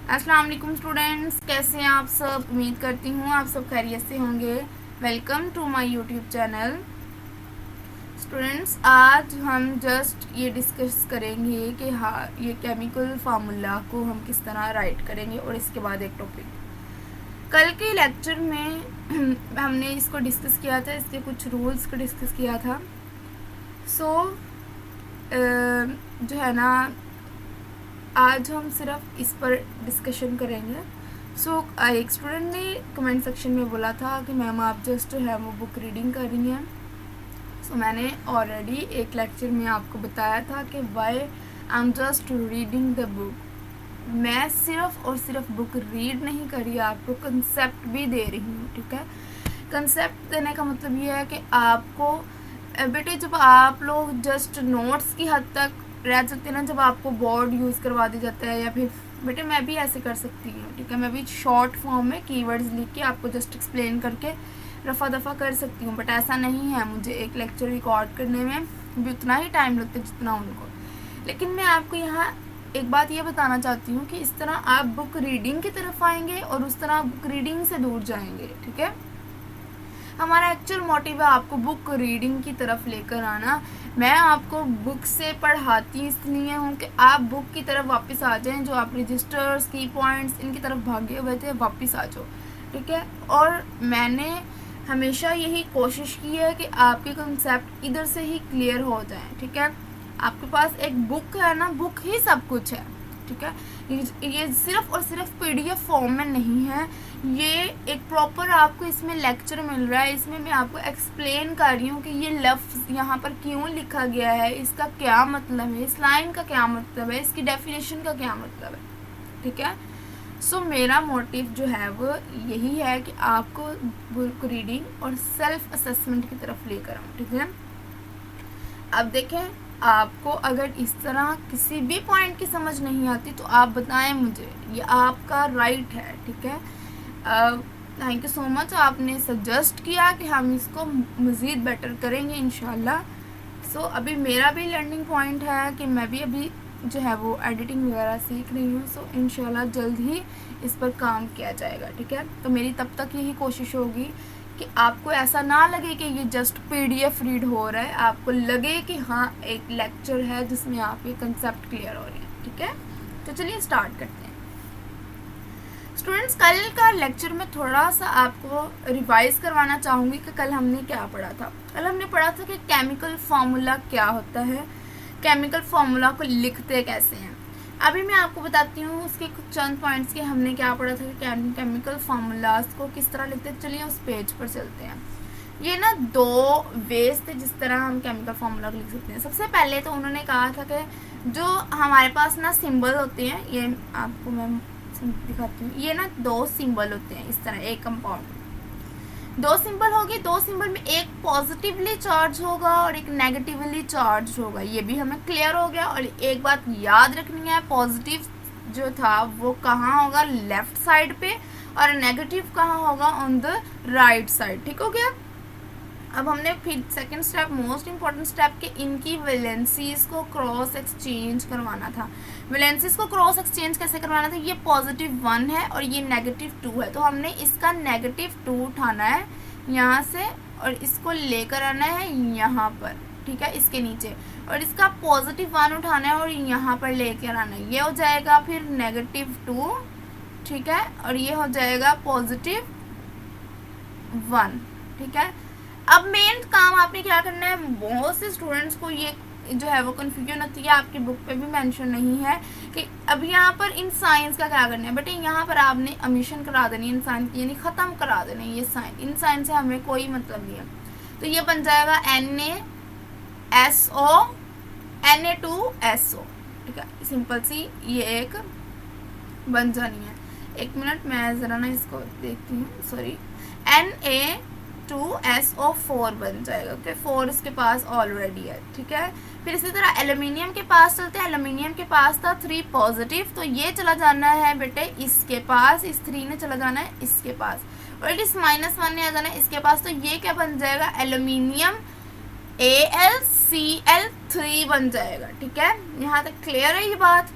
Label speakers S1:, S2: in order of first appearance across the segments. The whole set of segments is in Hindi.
S1: अस्सलाम वालेकुम स्टूडेंट्स, कैसे हैं आप सब। उम्मीद करती हूँ आप सब खैरियत से होंगे। Welcome to my YouTube channel. Students, आज हम जस्ट ये डिस्कस करेंगे कि हाँ, ये केमिकल फार्मूला को हम किस तरह राइट करेंगे और इसके बाद एक टॉपिक। कल के लेक्चर में हमने इसको डिस्कस किया था, इसके कुछ रूल्स को डिस्कस किया था। जो है ना, आज हम सिर्फ इस पर डिस्कशन करेंगे। एक स्टूडेंट ने कमेंट सेक्शन में बोला था कि मैम आप जस्ट है वो बुक रीडिंग कर रही हैं। मैंने ऑलरेडी एक लेक्चर में आपको बताया था कि why I am just reading the book. मैं सिर्फ और सिर्फ बुक रीड नहीं कर रही, आपको कंसेप्ट भी दे रही हूँ। ठीक है, कंसेप्ट देने का मतलब ये है कि आपको बेटे, जब आप लोग जस्ट नोट्स की हद तक रह जाते हैं ना, जब आपको बोर्ड यूज़ करवा दिया जाता है, या फिर बेटे मैं भी ऐसे कर सकती हूँ। ठीक है, मैं भी शॉर्ट फॉर्म में कीवर्ड्स लिख के आपको जस्ट एक्सप्लेन करके रफ़ा दफ़ा कर सकती हूँ, बट ऐसा नहीं है। मुझे एक लेक्चर रिकॉर्ड करने में भी उतना ही टाइम लगता है जितना उनको। लेकिन मैं आपको यहाँ एक बात ये बताना चाहती हूँ कि इस तरह आप बुक रीडिंग की तरफ आएंगे और उस तरह बुक रीडिंग से दूर जाएंगे। ठीक है, हमारा एक्चुअल मोटिव है आपको बुक रीडिंग की तरफ लेकर आना। मैं आपको बुक से पढ़ाती इसलिए हूँ कि आप बुक की तरफ वापस आ जाएं। जो आप रजिस्टर्स, की पॉइंट्स, इनकी तरफ भागे हुए थे, वापस आ जाओ। ठीक है, और मैंने हमेशा यही कोशिश की है कि आपके कंसेप्ट इधर से ही क्लियर हो जाएं। ठीक है, आपके पास एक बुक है ना, बुक ही सब कुछ है। ठीक है, ये सिर्फ और सिर्फ पीडीएफ फॉर्म में नहीं है, ये एक प्रॉपर आपको इसमें लेक्चर मिल रहा है। इसमें मैं आपको एक्सप्लेन कर रही हूँ कि ये लफ्ज़ यहाँ पर क्यों लिखा गया है, इसका क्या मतलब है, इस लाइन का क्या मतलब है, इसकी डेफिनेशन का क्या मतलब है। ठीक है, मेरा मोटिव जो है वो यही है कि आपको बुक रीडिंग और सेल्फ असेसमेंट की तरफ लेकर आऊँ। ठीक है, अब देखें, आपको अगर इस तरह किसी भी पॉइंट की समझ नहीं आती तो आप बताएं मुझे, ये आपका राइट है। ठीक है, थैंक यू सो मच, आपने सजेस्ट किया कि हम इसको मज़ीद बेटर करेंगे इंशाल्लाह। अभी मेरा भी लर्निंग पॉइंट है कि मैं भी अभी जो है वो एडिटिंग वगैरह सीख रही हूँ। इंशाल्लाह जल्द ही इस पर काम किया जाएगा। ठीक है, तो मेरी तब तक यही कोशिश होगी कि आपको ऐसा ना लगे कि ये जस्ट पीडीएफ रीड हो रहा है, आपको लगे कि हाँ एक लेक्चर है जिसमें आपके कंसेप्ट क्लियर हो रहे हैं। ठीक है, तो चलिए स्टार्ट करते हैं। स्टूडेंट्स, कल का लेक्चर में थोड़ा सा आपको रिवाइज करवाना चाहूँगी कि कल हमने क्या पढ़ा था। कल हमने पढ़ा था कि केमिकल फार्मूला क्या होता है, केमिकल फार्मूला को लिखते कैसे हैं। अभी मैं आपको बताती हूँ उसके कुछ चंद पॉइंट्स के हमने क्या पढ़ा था कि केमिकल फार्मूलाज को किस तरह लिखते हैं। चलिए उस पेज पर चलते हैं। ये ना दो वेज थे जिस तरह हम केमिकल फार्मूला को लिख सकते हैं। सबसे पहले तो उन्होंने कहा था कि जो हमारे पास ना सिंबल होते हैं, ये आपको मैं दिखाती हूँ। ये ना दो सिंबल होते हैं इस तरह, एक कंपाउंड दो सिंबल होगी, दो सिंबल में एक पॉजिटिवली चार्ज होगा और एक नेगेटिवली चार्ज होगा। ये भी हमें क्लियर हो गया। और एक बात याद रखनी है, पॉजिटिव जो था वो कहाँ होगा, लेफ्ट साइड पे, और नेगेटिव कहाँ होगा, ऑन द राइट साइड। ठीक हो गया। अब हमने फिर second step, most important step, के इनकी वैलेंसीज को क्रॉस एक्सचेंज करवाना था। वैलेंसीज को क्रॉस एक्सचेंज कैसे करवाना था, ये +1 है और ये -2 है, तो हमने इसका -2 उठाना है यहाँ से और इसको लेकर आना है यहाँ पर। ठीक है, इसके नीचे, और इसका +1 उठाना है और यहाँ पर लेकर आना है। ये हो जाएगा फिर -2। ठीक है, और ये हो जाएगा +1। ठीक है, अब मेन काम आपने क्या करना है, बहुत से स्टूडेंट्स को ये जो है वो कन्फ्यूजन होती है, आपकी बुक पे भी मेंशन नहीं है कि अब यहाँ पर इन साइंस का क्या करना है। बेटे यहाँ पर आपने अमिशन करा देनी है इन साइन की, यानी ख़त्म करा देना है ये साइन। इन साइन से हमें कोई मतलब नहीं है। तो ये बन जाएगा NaSO Na2SO। ठीक है, सिंपल सी ये एक बन जानी है। एक मिनट, मैं ज़रा ना इसको देखती हूँ, सॉरी, Na2SO4 बन जाएगा। ओके, 4 इसके पास ऑलरेडी है। ठीक है, फिर इसी तरह एल्यूमिनियम के पास चलते हैं। एल्यूमिनियम के पास था 3 पॉजिटिव, तो ये चला जाना है बेटे इसके पास, इस 3 ने चला जाना है इसके पास, और इस -1 ने आ जाना है इसके पास। तो ये क्या बन जाएगा, एल्यूमिनियम AlCl3 बन जाएगा। ठीक है, यहाँ तक क्लियर है ये बात।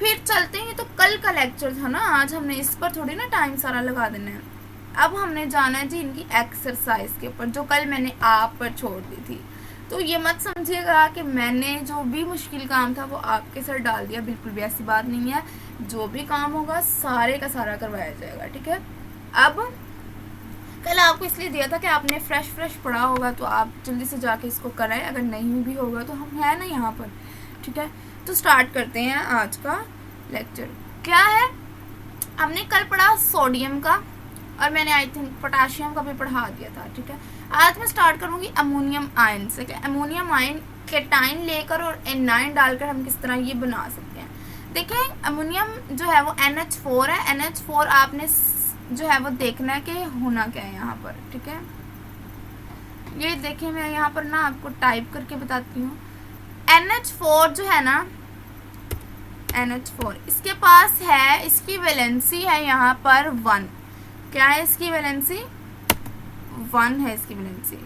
S1: फिर चलते हैं, तो कल का लेक्चर था ना, आज हमने इस पर थोड़ी ना टाइम सारा लगा देना है। अब हमने जाना है जी इनकी एक्सरसाइज के ऊपर, जो कल मैंने आप पर छोड़ दी थी। तो ये मत समझिएगा कि मैंने जो भी मुश्किल काम था वो आपके सर डाल दिया, बिल्कुल भी ऐसी बात नहीं है। जो भी काम होगा सारे का सारा करवाया जाएगा, ठीक है। अब कल आपको इसलिए दिया था कि आपने फ्रेश पढ़ा होगा, तो आप जल्दी से जाके इसको कराएं। अगर नहीं भी होगा तो हम है ना यहाँ पर, ठीक है। तो स्टार्ट करते हैं आज का लेक्चर। क्या है, हमने कल पढ़ा सोडियम का, और मैंने आई थिंक पोटाशियम का भी पढ़ा दिया था, ठीक है। आज मैं स्टार्ट करूँगी अमोनियम आयन से, कि अमोनियम आयन केटाइन लेकर और एनाइन डालकर हम किस तरह ये बना सकते हैं। देखें, अमोनियम जो है वो NH4 है। NH4 आपने जो है वो देखना है कि होना क्या है यहाँ पर, ठीक है। ये देखिए, मैं यहाँ पर ना आपको टाइप करके बताती हूँ। NH4 जो है ना, NH4 इसके पास है, इसकी वैलेंसी है यहाँ पर 1। क्या है इसकी वैलेंसी? 1 है इसकी वैलेंसी।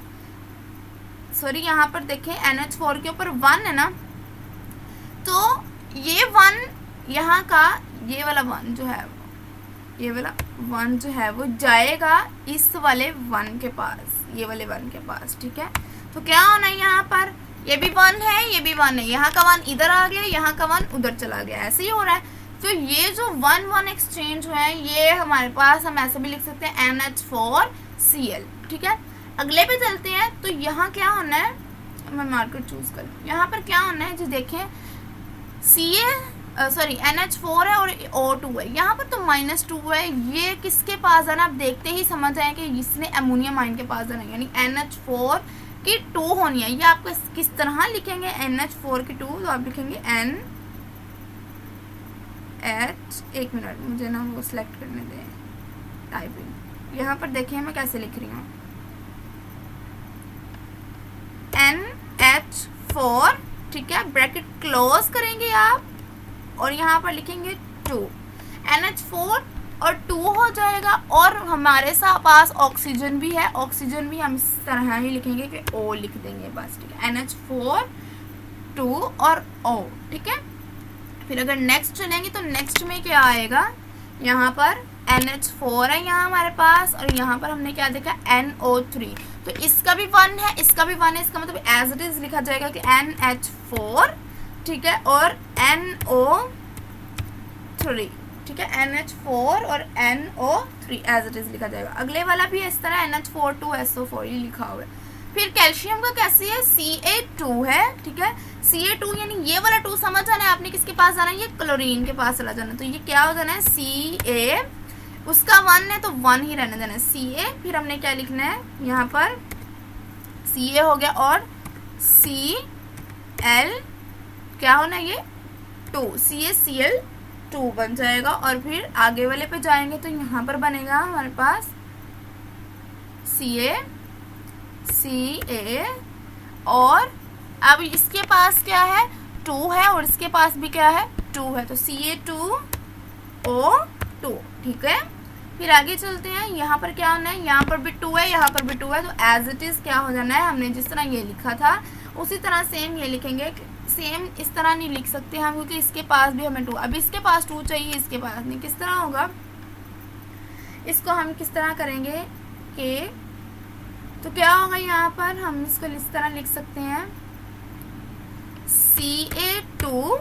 S1: सॉरी, यहाँ पर देखें NH4 के ऊपर 1 है ना, तो ये 1 यहाँ का, ये वाला 1 जो है, ये वाला 1 जो है वो जाएगा इस वाले 1 के पास, ये वाले 1 के पास, ठीक है। तो क्या होना है यहाँ पर, ये भी 1 है, ये भी 1 है, यहाँ का 1 इधर आ गया, यहाँ का 1 उधर चला गया, ऐसे ही हो रहा है। तो ये जो 1-1 एक्सचेंज हुआ है, ये हमारे पास, हम ऐसे भी लिख सकते हैं NH4Cl, ठीक है। अगले पे चलते हैं, तो यहाँ क्या होना है, मैं मार्कर चूज कर, यहाँ पर क्या होना है जी, देखें NH4 है और O2 है, यहाँ पर तो -2 है। ये किसके पास है ना, आप देखते ही समझ आए कि इसने अमोनियम आयन के पास जाना है, यानी NH4 की 2 होनी है। ये आपको किस तरह लिखेंगे, NH4 की 2, तो आप लिखेंगे NH, एक मिनट मुझे ना वो सिलेक्ट करने दें, टाइपिंग। यहाँ पर देखिए मैं कैसे लिख रही हूँ, NH4, ठीक है, ब्रैकेट क्लोज करेंगे आप, और यहाँ पर लिखेंगे 2, NH4 और 2 हो जाएगा। और हमारे पास ऑक्सीजन भी है, ऑक्सीजन भी हम इस तरह ही लिखेंगे कि O लिख देंगे बस, ठीक है। NH4, 2 और O, ठीक है। फिर अगर नेक्स्ट चलेंगे तो नेक्स्ट में क्या आएगा, यहाँ पर NH4 है यहाँ हमारे पास, और यहाँ पर हमने क्या देखा, NO3। तो इसका भी 1 है, इसका भी 1 है, इसका मतलब एज इट इज लिखा जाएगा कि NH4, ठीक है, और NO3, ठीक है। NH4 और NO3 एज इट इज लिखा जाएगा। अगले वाला भी इस तरह NH4 2SO4 ये लिखा हुआ है। फिर कैल्शियम का कैसे है, Ca2 है, ठीक है। Ca2 यानी ये वाला 2 समझ जाना है आपने, किसके पास जाना है, ये क्लोरीन के पास चला जाना है। तो ये क्या हो जाना है, Ca, उसका 1 है तो 1 ही रहने देना है, Ca। फिर हमने क्या लिखना है यहाँ पर, Ca हो गया, और Cl क्या होना है, ये 2, CaCl2 बन जाएगा। और फिर आगे वाले पे जाएंगे तो यहाँ पर बनेगा हमारे पास Ca, और अब इसके पास क्या है, 2 है, और इसके पास भी क्या है, 2 है, तो Ca2O2, ठीक है। फिर आगे चलते हैं, यहाँ पर क्या होना है, यहाँ पर भी 2 है, यहाँ पर भी 2 है, तो एज इट इज क्या हो जाना है, हमने जिस तरह ये लिखा था उसी तरह सेम ये लिखेंगे। सेम इस तरह नहीं लिख सकते हम, क्योंकि इसके पास भी हमें 2, अब इसके पास 2 चाहिए, इसके पास नहीं, किस तरह होगा, इसको हम किस तरह करेंगे कि, तो क्या होगा यहाँ पर, हम इसको इस तरह लिख सकते हैं, Ca2,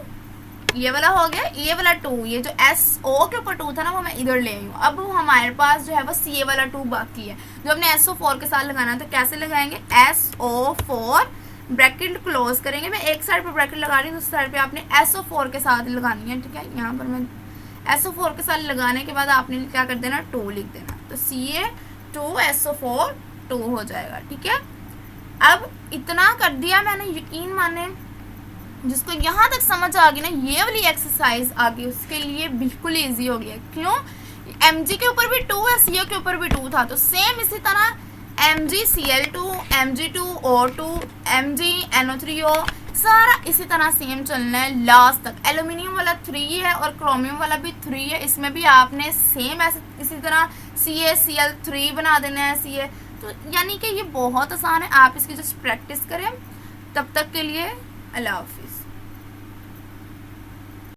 S1: ये वाला हो गया, ये वाला 2, ये जो SO के ऊपर 2 था ना वो मैं इधर ले आई हूँ। अब हमारे पास जो है वो Ca वाला 2 बाकी है, जो हमने SO4 के साथ लगाना है। तो कैसे लगाएंगे, SO4, ब्रैकेट क्लोज करेंगे। मैं एक साइड पर ब्रैकेट लगा रही हूँ, दूसरी साइड पे आपने SO4 के साथ लगानी है, ठीक है। यहाँ पर मैं SO4 के साथ लगाने के बाद आपने क्या कर देना, 2 लिख देना, तो Ca2SO4 2 हो जाएगा, ठीक है। अब इतना कर दिया मैंने, यकीन माने जिसको यहाँ तक समझ आ गई ना, ये वाली एक्सरसाइज आ गई, उसके लिए बिल्कुल ईजी हो गया। क्यों, Mg के ऊपर भी 2 है, Co के ऊपर भी 2 था, तो सेम इसी तरह MgCl2, Mg2O2, MgNO3O, सारा इसी तरह सेम चलना है लास्ट तक। एल्यूमिनियम वाला 3 है और क्रोमियम वाला भी 3 है, इसमें भी आपने सेम ऐसे इसी तरह CaCl3 बना देना है, Ca। तो यानी कि ये बहुत आसान है, आप इसकी जस्ट प्रैक्टिस करें। तब तक के लिए अल्लाह हाफिज़।